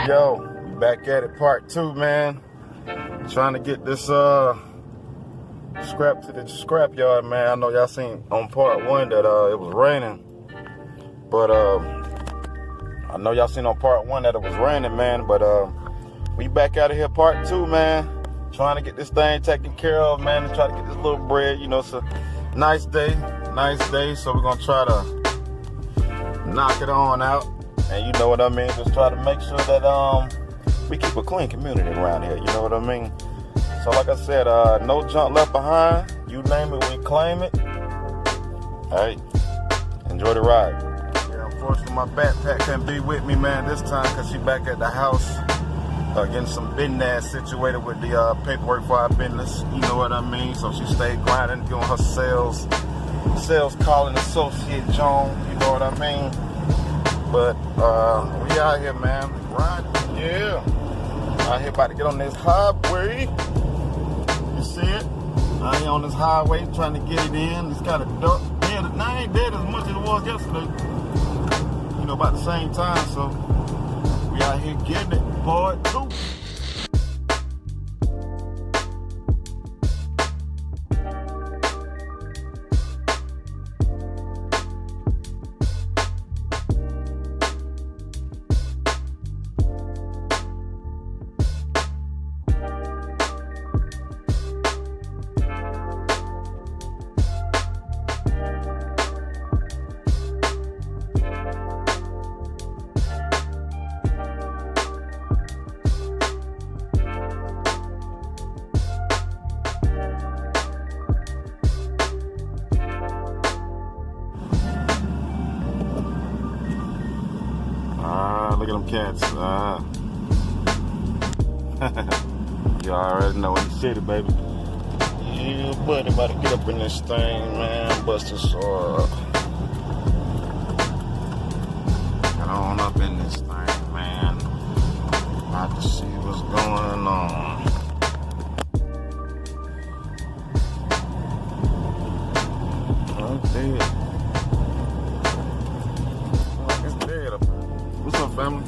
Yo, we back at it, part 2, man. Trying to get this scrap to the scrap yard, man. I know y'all seen on part 1 that it was raining, but I know y'all seen on part 1 that it was raining, man. But we back out of here, part 2, man. Trying to get this thing taken care of, man, and try to get this little bread. You know, it's a nice day, so we're gonna try to knock it on out. And you know what I mean, just try to make sure that we keep a clean community around here, you know what I mean? So like I said, no junk left behind. You name it, we claim it. Hey, enjoy the ride. Yeah, unfortunately my backpack couldn't be with me, man, this time, because she back at the house getting some business situated with the paperwork for our business, you know what I mean? So she stayed grinding, doing her sales calling associate Joan, you know what I mean? But we out here, man. Riding, yeah. Out here about to get on this highway. You see it? Out here on this highway trying to get it in. It's kind of dark. Yeah, I ain't dead as much as it was yesterday. You know, about the same time. So we out here getting it. Part 2. Look at them cats. You already know in the city, baby. Yeah, buddy, about to get up in this thing, man. Bust this up. Get on up in this thing, man. About to see what's going on. Oh, dead. What's up, family?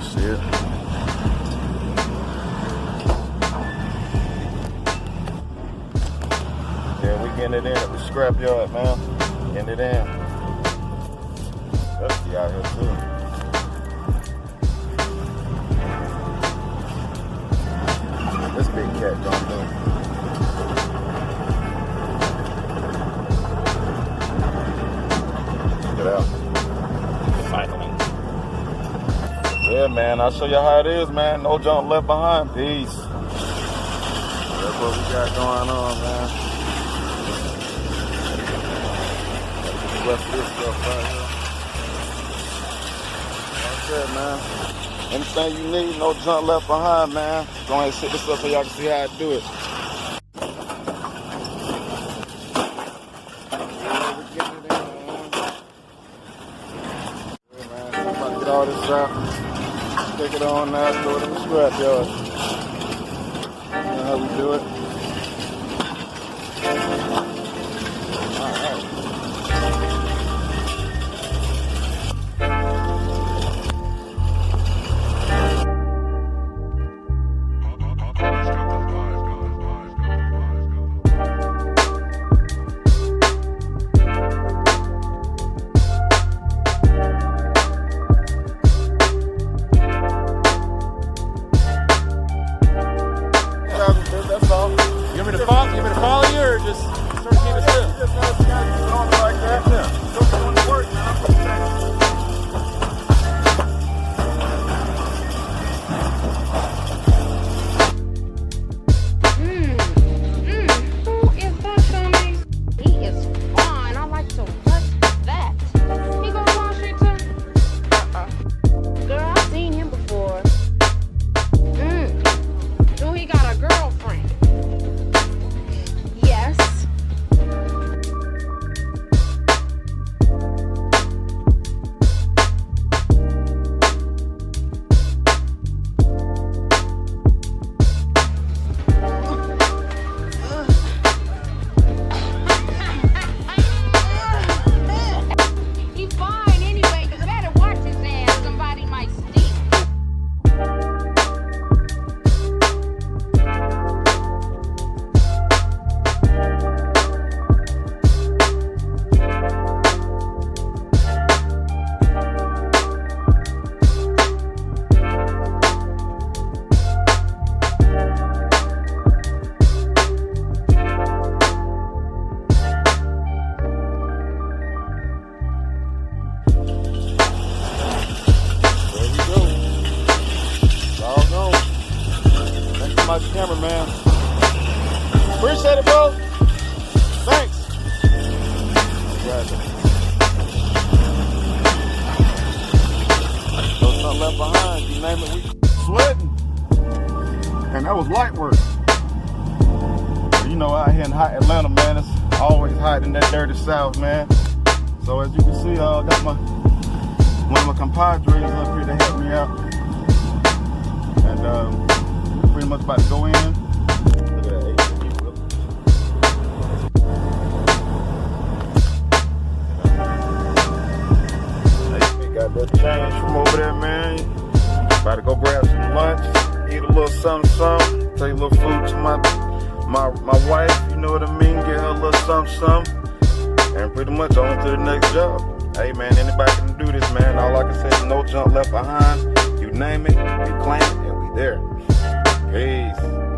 See it? Yeah, we getting it in at the scrap yard, man. Getting it in. Dusty out here too. This big cat gonna do. Out. Cycling. Yeah, man, I'll show you how it is, man. No junk left behind. Peace. That's what we got going on, man. The rest of this stuff right here. That's it, man. Anything you need, no junk left behind, man. Go ahead and sit this up so y'all can see how I do it. All this out, take it on now, throw it in the scrap yard. You know how we do it. That's all. man. Appreciate it, bro. Thanks. No something left behind. You name it, we sweating. And that was light work. You know, out here in hot Atlanta, man, it's always hot in that dirty South, man. So as you can see, I got one of my compadres up here to help me out. And we're pretty much about to go in. Look at that ATV whip. ATV got that change from over there, man. About to go grab some lunch, eat a little something, take a little food to my wife, you know what I mean? Get her a little something, and pretty much on to the next job. Hey man, anybody can do this, man. All I can say is no junk left behind. You name it, we claim it, and we there. Peace.